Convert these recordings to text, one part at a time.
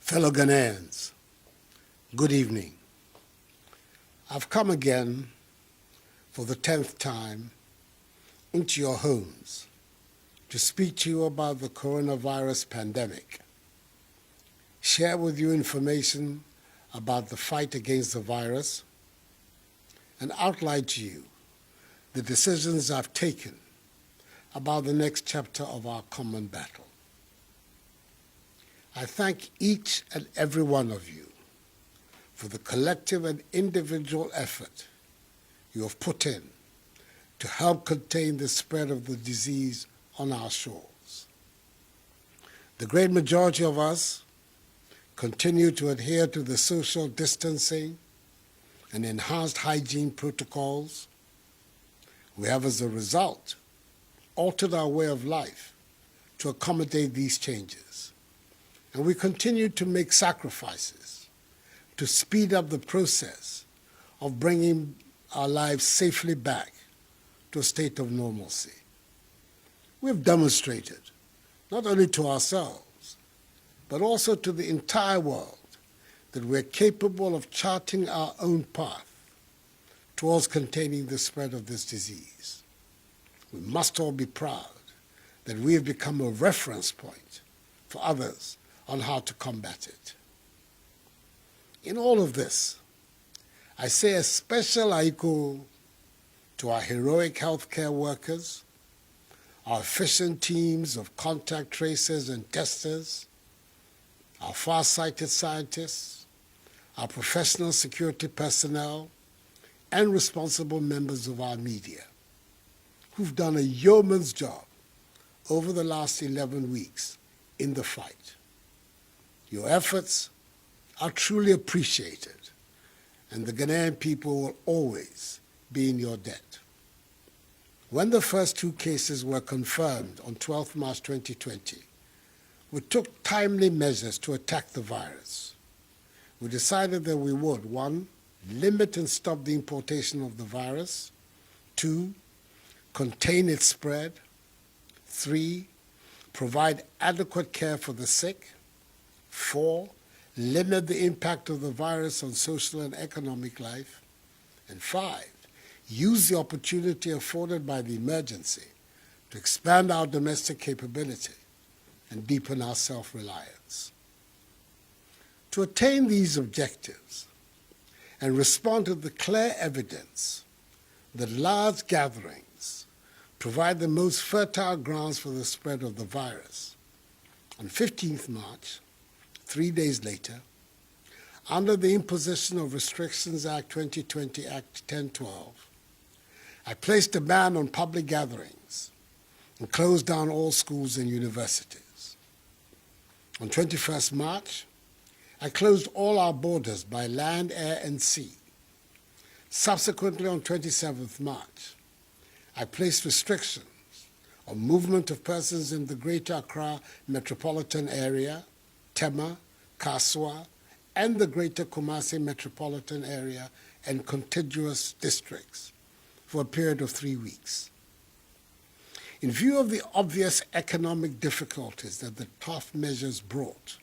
Fellow Ghanaians, good evening. I've come again for the 10th time into your homes to speak to you about the coronavirus pandemic, share with you information about the fight against the virus, and outline to you the decisions I've taken about the next chapter of our common battle. I thank each and every one of you for the collective and individual effort you have put in to help contain the spread of the disease on our shores. The great majority of us continue to adhere to the social distancing and enhanced hygiene protocols. We have, as a result, altered our way of life to accommodate these changes. And we continue to make sacrifices to speed up the process of bringing our lives safely back to a state of normalcy. We've demonstrated, not only to ourselves, but also to the entire world, that we're capable of charting our own path towards containing the spread of this disease. We must all be proud that we have become a reference point for others on how to combat it. In all of this, I say a special aiko to our heroic healthcare workers, our efficient teams of contact tracers and testers, our far-sighted scientists, our professional security personnel, and responsible members of our media, who've done a yeoman's job over the last 11 weeks in the fight. Your efforts are truly appreciated, and the Ghanaian people will always be in your debt. When the first 2 cases were confirmed on 12 March 2020, we took timely measures to attack the virus. We decided that we would, 1, limit and stop the importation of the virus, 2, contain its spread, 3, provide adequate care for the sick, 4, limit the impact of the virus on social and economic life, and 5, use the opportunity afforded by the emergency to expand our domestic capability and deepen our self-reliance. To attain these objectives and respond to the clear evidence that large gatherings provide the most fertile grounds for the spread of the virus, on 15th March, 3 days later, under the Imposition of Restrictions Act 2020, Act 1012, I placed a ban on public gatherings and closed down all schools and universities. On 21st March, I closed all our borders by land, air, and sea. Subsequently, on 27th March, I placed restrictions on movement of persons in the Greater Accra metropolitan area, Tema, Kaswa, and the Greater Kumasi metropolitan area and contiguous districts for a period of 3 weeks. In view of the obvious economic difficulties that the tough measures brought,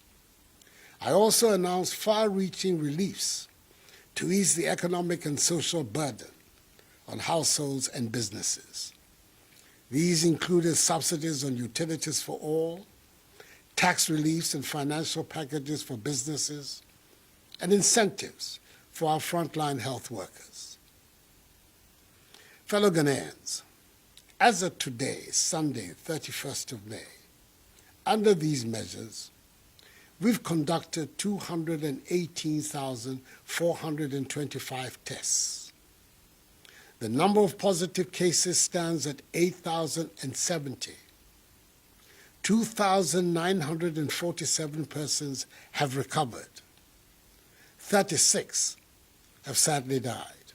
I also announced far-reaching reliefs to ease the economic and social burden on households and businesses. These included subsidies on utilities for all, tax reliefs and financial packages for businesses, and incentives for our frontline health workers. Fellow Ghanaians, as of today, Sunday, 31st of May, under these measures, we've conducted 218,425 tests. The number of positive cases stands at 8,070. 2,947 persons have recovered. 36 have sadly died.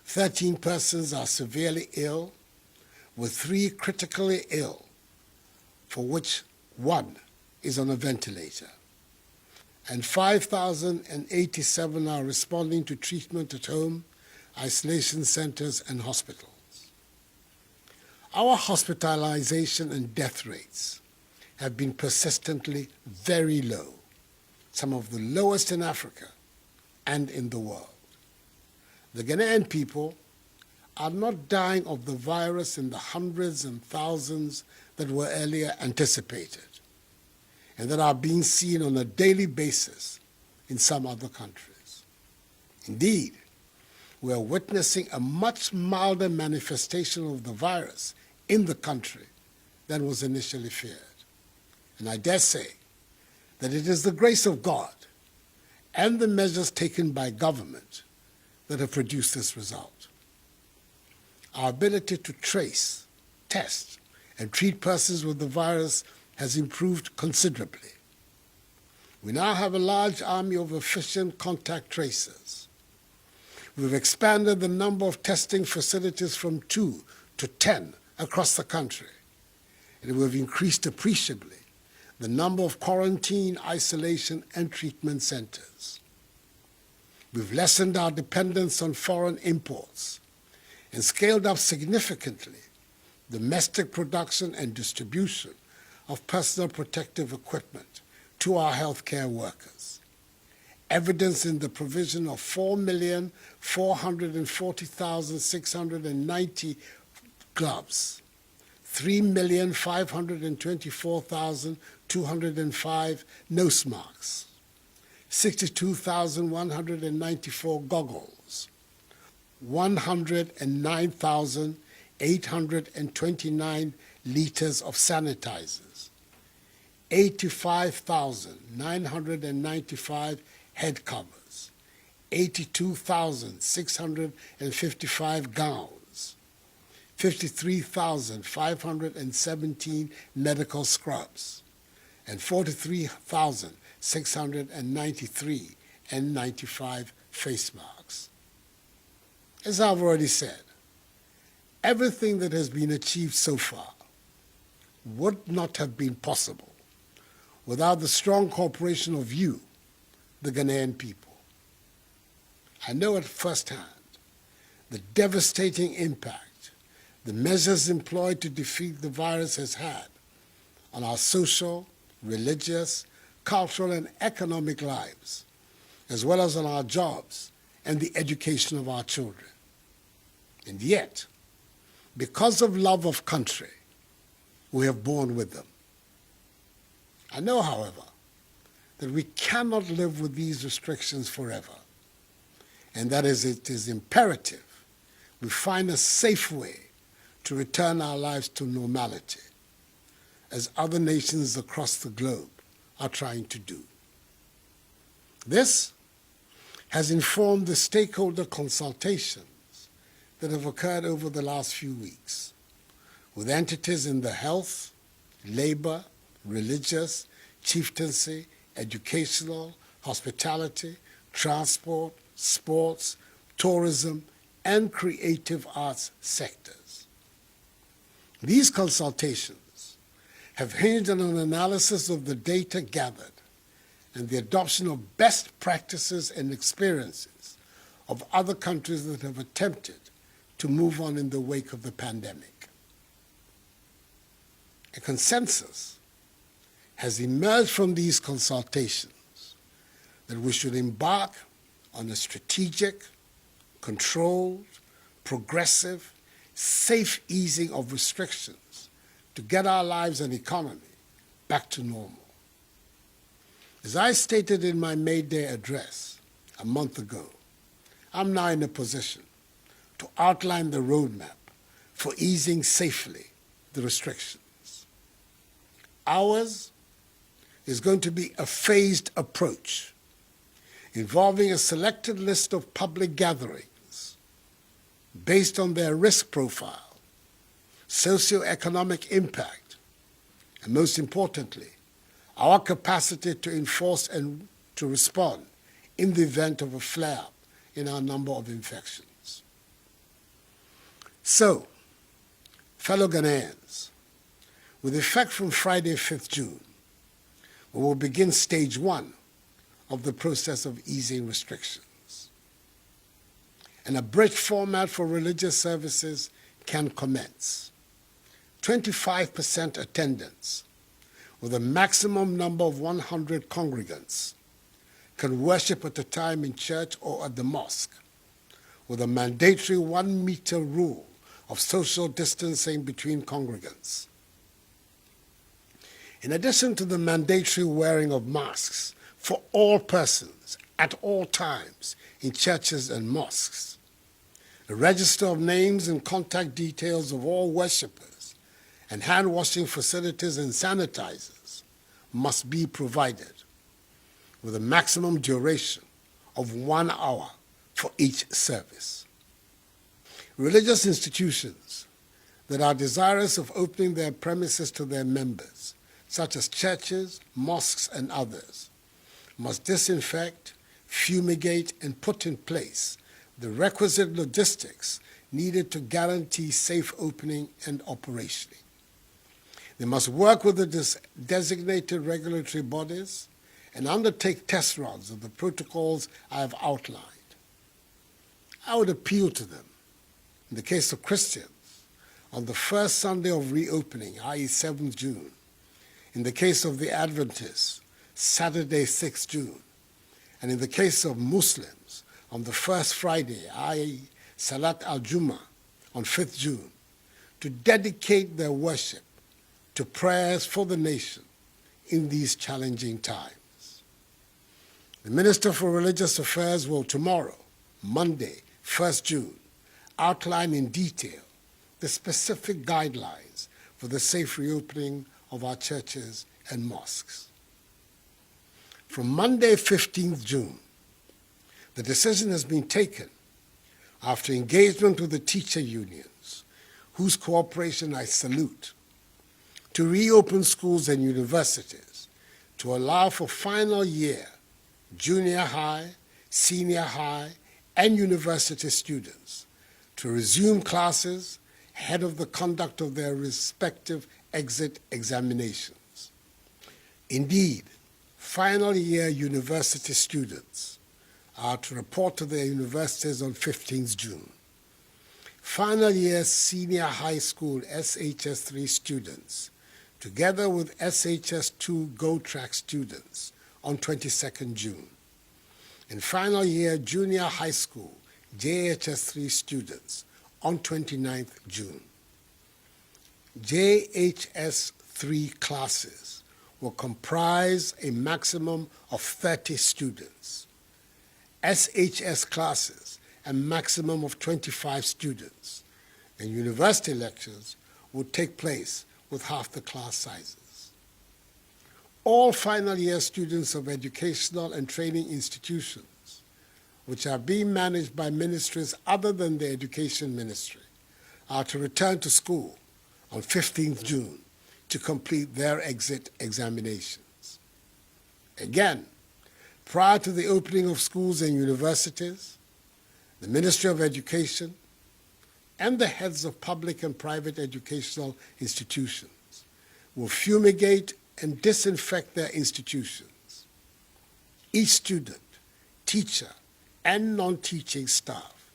13 persons are severely ill, with 3 critically ill, for which 1 is on a ventilator. And 5,087 are responding to treatment at home, isolation centers, and hospitals. Our hospitalization and death rates have been persistently very low, some of the lowest in Africa and in the world. The Ghanaian people are not dying of the virus in the hundreds and thousands that were earlier anticipated and that are being seen on a daily basis in some other countries. Indeed, we are witnessing a much milder manifestation of the virus in the country than was initially feared. And I dare say that it is the grace of God and the measures taken by government that have produced this result. Our ability to trace, test, and treat persons with the virus has improved considerably. We now have a large army of efficient contact tracers. We've expanded the number of testing facilities from 2 to 10 across the country, and we've increased appreciably the number of quarantine, isolation, and treatment centers. We've lessened our dependence on foreign imports and scaled up significantly domestic production and distribution of personal protective equipment to our healthcare workers, evidenced in the provision of 4,440,690 gloves, 3,524,205 nose masks, 62,194 goggles, 109,829 liters of sanitizers, 85,995 head covers, 82,655 gowns, 53,517 medical scrubs, and 43,693 N95 face masks. As I've already said, everything that has been achieved so far would not have been possible without the strong cooperation of you, the Ghanaian people. I know at first hand the devastating impact the measures employed to defeat the virus has had on our social, religious, cultural, and economic lives, as well as on our jobs and the education of our children. And yet, because of love of country, we have borne with them. I know, however, that we cannot live with these restrictions forever, and that is, it is imperative we find a safe way to return our lives to normality, as other nations across the globe are trying to do. This has informed the stakeholder consultations that have occurred over the last few weeks with entities in the health, labor, religious, chieftaincy, educational, hospitality, transport, sports, tourism, and creative arts sectors. These consultations have hinged on an analysis of the data gathered and the adoption of best practices and experiences of other countries that have attempted to move on in the wake of the pandemic. A consensus has emerged from these consultations that we should embark on a strategic, controlled, progressive, safe easing of restrictions to get our lives and economy back to normal. As I stated in my May Day address a month ago, I'm now in a position to outline the roadmap for easing safely the restrictions. Ours is going to be a phased approach involving a selected list of public gatherings based on their risk profile, socioeconomic impact, and most importantly, our capacity to enforce and to respond in the event of a flare-up in our number of infections. So, fellow Ghanaians, with effect from Friday, 5th June, we will begin stage 1 of the process of easing restrictions. An abridged format for religious services can commence. 25% attendance with a maximum number of 100 congregants can worship at a time in church or at the mosque, with a mandatory 1 meter rule of social distancing between congregants. In addition to the mandatory wearing of masks for all persons at all times in churches and mosques, a register of names and contact details of all worshippers and hand-washing facilities and sanitizers must be provided, with a maximum duration of 1 hour for each service. Religious institutions that are desirous of opening their premises to their members, such as churches, mosques, and others, must disinfect, fumigate, and put in place the requisite logistics needed to guarantee safe opening and operationing. They must work with the designated regulatory bodies and undertake test runs of the protocols I have outlined. I would appeal to them, in the case of Christians, on the first Sunday of reopening, i.e. 7th June, in the case of the Adventists, Saturday, 6th June, and in the case of Muslims, on the first Friday, i.e. Salat al-Jummah, on 5th June, to dedicate their worship to prayers for the nation in these challenging times. The Minister for Religious Affairs will tomorrow, Monday, 1st June, outline in detail the specific guidelines for the safe reopening of our churches and mosques. From Monday, 15th June, the decision has been taken after engagement with the teacher unions, whose cooperation I salute, to reopen schools and universities to allow for final year, junior high, senior high, and university students to resume classes ahead of the conduct of their respective exit examinations. Indeed, final year university students are to report to their universities on 15th June. Final year senior high school SHS3 students, together with SHS2 Go Track students, on 22nd June. And final year junior high school JHS3 students on 29th June. JHS3 classes will comprise a maximum of 30 students. SHS classes a maximum of 25 students. And university lectures will take place with half the class sizes. All final year students of educational and training institutions, which are being managed by ministries other than the Education Ministry, are to return to school on 15th June to complete their exit examinations. Again, prior to the opening of schools and universities, the Ministry of Education and the heads of public and private educational institutions will fumigate and disinfect their institutions. Each student, teacher, and non-teaching staff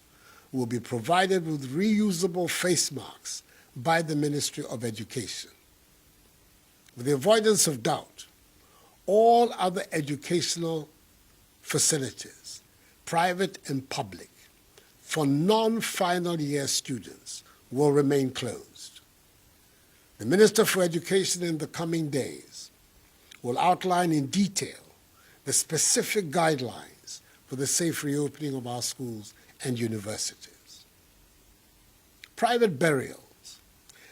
will be provided with reusable face masks by the Ministry of Education. With the avoidance of doubt, all other educational facilities, private and public, for non-final year students will remain closed. The Minister for Education in the coming days will outline in detail the specific guidelines for the safe reopening of our schools and universities. Private burials,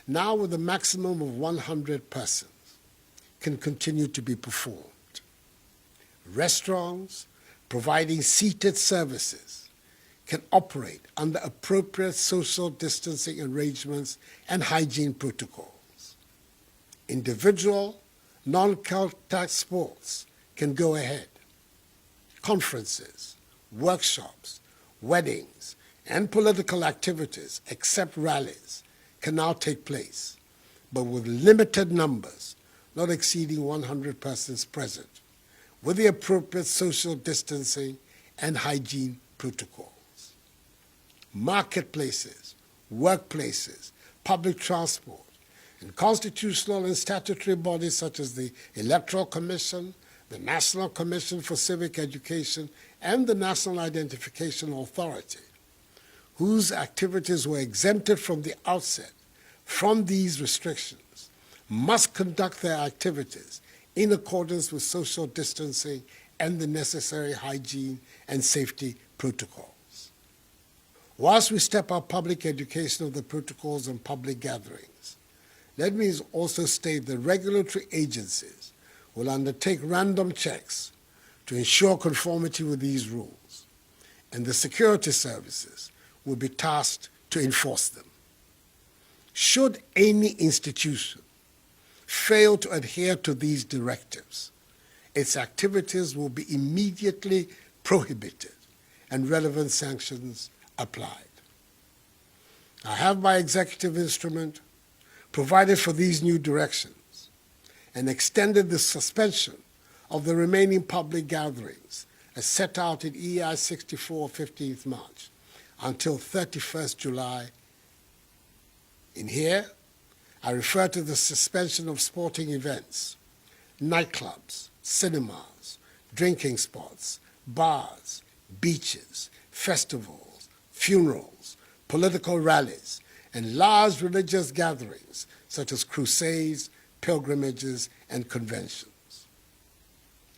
now with a maximum of 100 persons, can continue to be performed. Restaurants providing seated services can operate under appropriate social distancing arrangements and hygiene protocols. Individual, non-contact sports can go ahead. Conferences, workshops, weddings, and political activities, except rallies, can now take place, but with limited numbers, not exceeding 100 persons present, with the appropriate social distancing and hygiene protocols. Marketplaces, workplaces, public transport, and constitutional and statutory bodies such as the Electoral Commission, the National Commission for Civic Education, and the National Identification Authority, whose activities were exempted from the outset from these restrictions, must conduct their activities in accordance with social distancing and the necessary hygiene and safety protocols. Whilst we step up public education of the protocols and public gatherings, let me also state that regulatory agencies will undertake random checks to ensure conformity with these rules, and the security services will be tasked to enforce them. Should any institution fail to adhere to these directives, its activities will be immediately prohibited and relevant sanctions applied. I have by executive instrument provided for these new directions and extended the suspension of the remaining public gatherings as set out in EI 64 15th March until 31st July. In here, I refer to the suspension of sporting events, nightclubs, cinemas, drinking spots, bars, beaches, festivals, funerals, political rallies, and large religious gatherings such as crusades, pilgrimages, and conventions.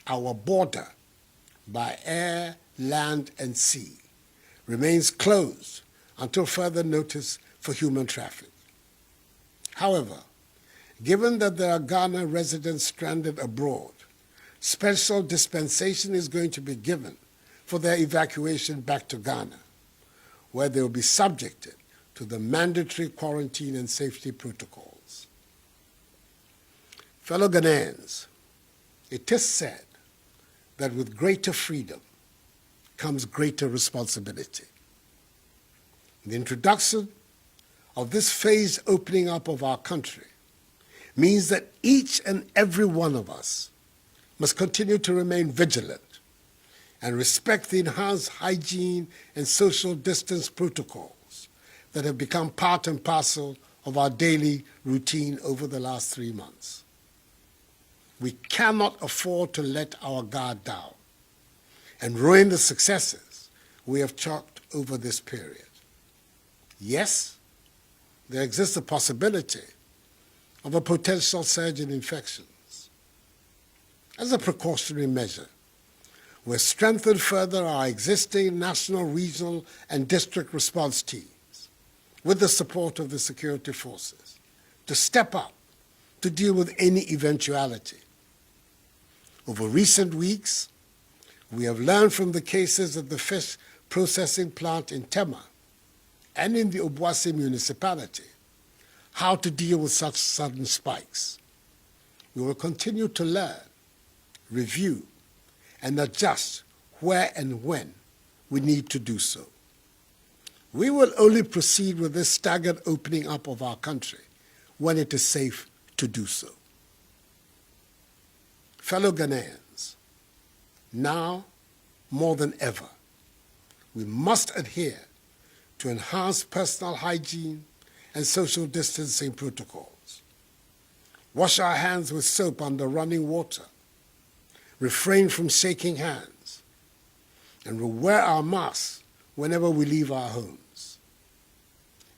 Our border, by air, land, and sea, remains closed until further notice for human traffic. However, given that there are Ghana residents stranded abroad, special dispensation is going to be given for their evacuation back to Ghana, where they will be subjected to the mandatory quarantine and safety protocols. Fellow Ghanaians, it is said that with greater freedom comes greater responsibility. The introduction of this phased opening up of our country means that each and every one of us must continue to remain vigilant and respect the enhanced hygiene and social distance protocols that have become part and parcel of our daily routine over the last 3 months. We cannot afford to let our guard down and ruin the successes we have chalked over this period. Yes, there exists a possibility of a potential surge in infections. As a precautionary measure, we've strengthened further our existing national, regional, and district response teams with the support of the security forces to step up to deal with any eventuality. Over recent weeks, we have learned from the cases at the fish processing plant in Tema and in the Obuasi municipality how to deal with such sudden spikes. We will continue to learn, review, and adjust where and when we need to do so. We will only proceed with this staggered opening up of our country when it is safe to do so. Fellow Ghanaians, now more than ever, we must adhere to enhanced personal hygiene and social distancing protocols. Wash our hands with soap under running water, refrain from shaking hands, and we'll wear our masks whenever we leave our homes.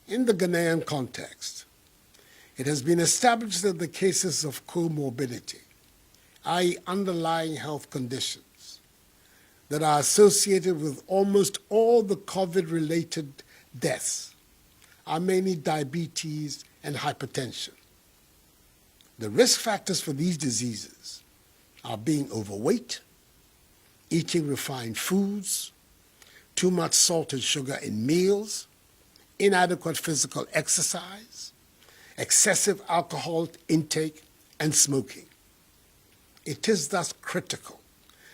In the Ghanaian context, it has been established that the cases of comorbidity, i.e. underlying health conditions, that are associated with almost all the COVID-related deaths are mainly diabetes and hypertension. The risk factors for these diseases are being overweight, eating refined foods, too much salt and sugar in meals, inadequate physical exercise, excessive alcohol intake, and smoking. It is thus critical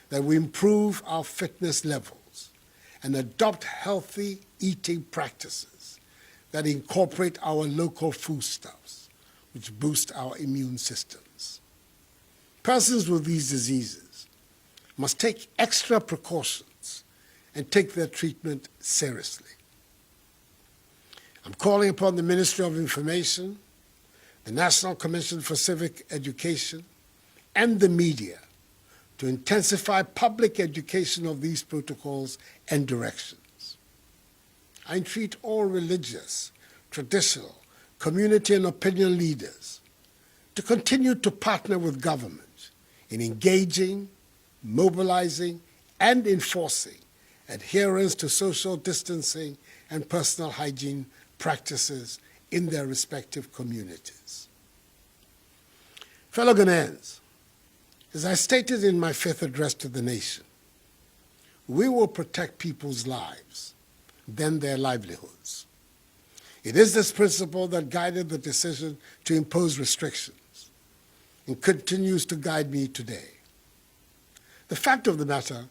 that we improve our fitness levels and adopt healthy eating practices that incorporate our local foodstuffs, which boost our immune systems. Persons with these diseases must take extra precautions and take their treatment seriously. I'm calling upon the Ministry of Information, the National Commission for Civic Education, and the media to intensify public education of these protocols and directions. I entreat all religious, traditional, community and opinion leaders to continue to partner with government in engaging, mobilizing, and enforcing adherence to social distancing and personal hygiene practices in their respective communities. Fellow Ghanaians, as I stated in my fifth address to the nation, we will protect people's lives, then their livelihoods. It is this principle that guided the decision to impose restrictions and continues to guide me today. The fact of the matter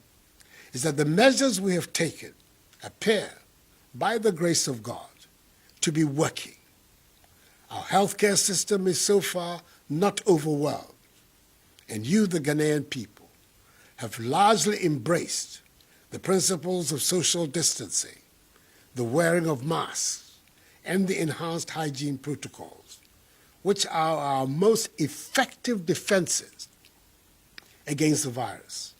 is that the measures we have taken appear, by the grace of God, to be working. Our healthcare system is so far not overwhelmed, and you, the Ghanaian people, have largely embraced the principles of social distancing, the wearing of masks, and the enhanced hygiene protocols, which are our most effective defenses against the virus.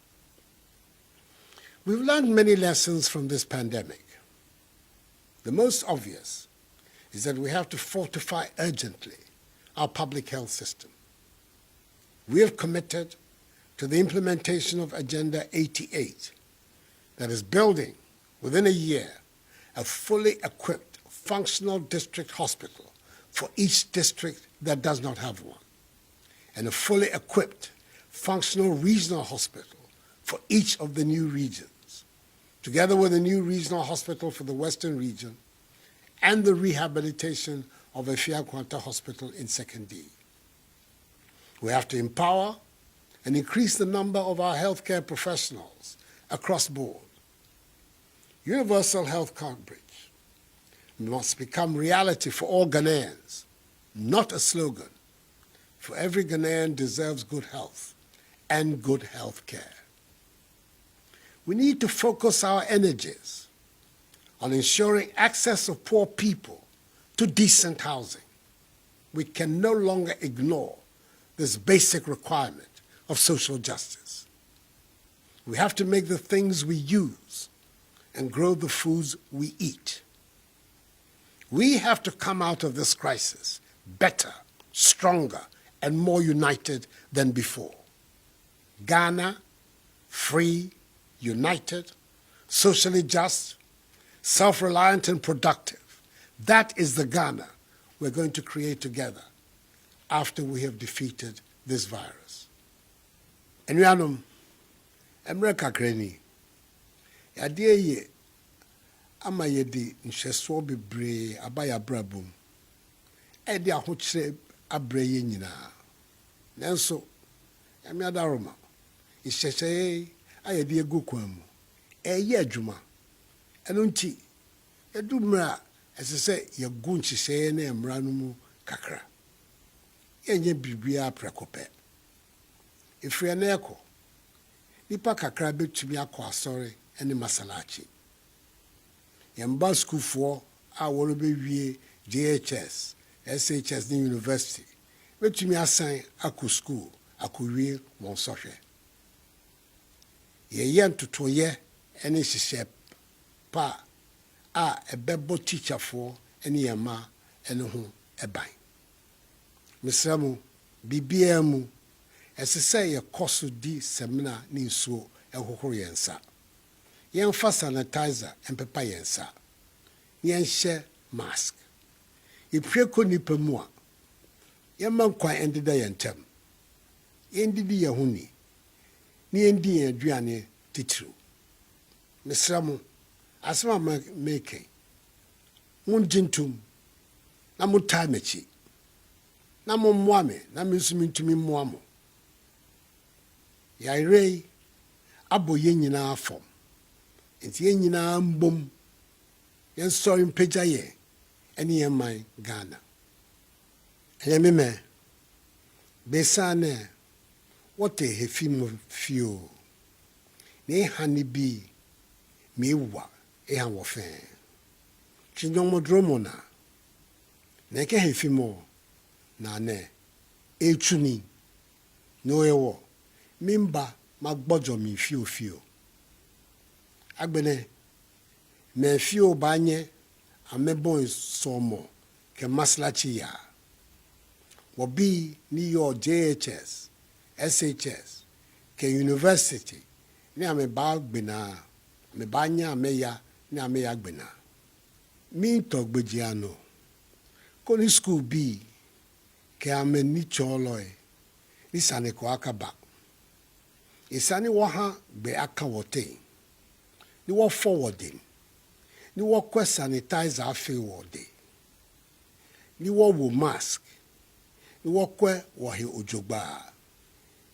We've learned many lessons from this pandemic. The most obvious is that we have to fortify urgently our public health system. We have committed to the implementation of Agenda 88, that is building, within a year, a fully equipped, functional district hospital for each district that does not have one, and a fully equipped, functional regional hospital for each of the new regions, together with a new regional hospital for the Western region and the rehabilitation of Efia Kwanta Hospital in 2nd D. We have to empower and increase the number of our healthcare professionals across board. Universal health coverage must become reality for all Ghanaians, not a slogan. For every Ghanaian deserves good health and good health care. We need to focus our energies on ensuring access of poor people to decent housing. We can no longer ignore this basic requirement of social justice. We have to make the things we use and grow the foods we eat. We have to come out of this crisis better, stronger, and more united than before. Ghana, free, united, socially just, self-reliant and productive. That is the Ghana we're going to create together after we have defeated this virus. Enuanom, emre kakrani, yadeɛ ye ama yedi nhyeso bebree abaya brabum. Edi ahokyere abrɛ ye nyinaa. Nanso, ame adaroma, ihyehyɛ ayɛde egu kwan mu. Ɛyɛ adwuma. Ɛno nti, edu mra ɛsɛ sɛ yɛgu nhyehyɛ na mmra no mu kakra. Yɛnyɛ bibia prɛkopɛ. Efiri na ɛkɔ, nipa kakra betumi akɔ asɔre ɛne masalachi. Yɛmba schoolfoɔ a wɔrebewie JHS, SHS ne university betumi asan akɔ school akɔwie wɔn sɔhwɛ. Yɛyɛ ntotoyɛ ɛne hyehyɛ pa a ɛbɛbɔ teacherfoɔ ɛne yɛma ɛne ho ɛban. Mesrɛ mo, bibia mu, ɛsɛ sɛ yɛkɔ so di seminar ne nsuo ɛhohoro yɛn nsa. Yɛmfa sanitizer ɛmpepa yɛn nsa. Yɛnhyɛ mask. Yɛpue kɔ nipa mu a, yɛma nkwan ɛndeda yɛn ntam. Yɛndidi yɛn ho ni. Ne yɛndi yɛn aduane titiriw. Mesrɛ mo, asɛm a meke, mongye ntom na motaa m'akyi. Na mommoa me, na me nso mentumi mmoa mo. Yɛayerɛ abɔ yɛn nyinaa fam. Nti yɛn nyinaa mbom, yɛnsɔre mpagya yɛn ɛne yɛn man Ghana. Ɛyɛ me mɛ, besane wɔte hefi mu fio. Ne hani bi mewa ɛha wɔ fɛn. Chinyɔmɔdromo na. Na ɛkɛ hefi mu na ne etuni no ewo mimba magbojo mi fio. Agbene, me fio banye, amebon somo, ke maslachi ya. Wabi ni yo JHS, SHS, ke university, ni ame ba gbena, me banya ameya, ni ameya gbena. Mi tok bejiano, koni school bi, ke ame ni choloy, ni sane ko akaba. Isani waha be aka wote, ni wa forwarding, ni wa kwe sanitizer afe wode, ni wa wo mask, ni wa kwe wahe ojogba,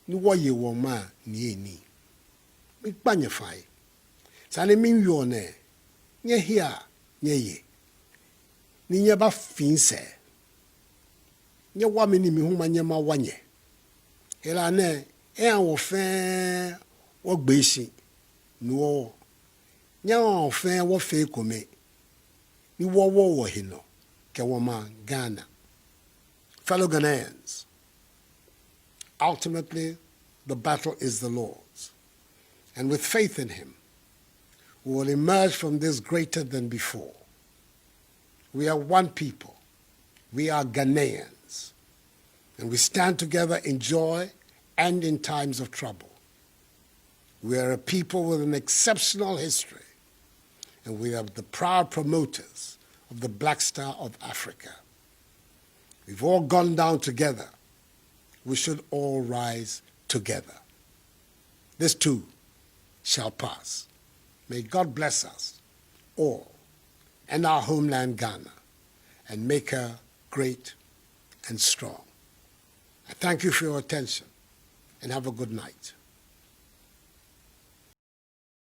ni wa ye woma ni eni. Mi kpanye fai. Sane min yone, nye hia, nye ye. Ni nye ba finse. Nye wame ni mihuma nye ma wanye. Hela ne, an wofen wo gbeshi, nuo. Nye wofen wo fe kome. Ni wo hino, ke woma Ghana. Fellow Ghanaians, ultimately, the battle is the Lord's. And with faith in him, we will emerge from this greater than before. We are one people. We are Ghanaians. And we stand together in joy and in times of trouble. We are a people with an exceptional history. And we are the proud promoters of the Black Star of Africa. We've all gone down together. We should all rise together. This too shall pass. May God bless us all and our homeland Ghana and make her great and strong. I thank you for your attention and have a good night.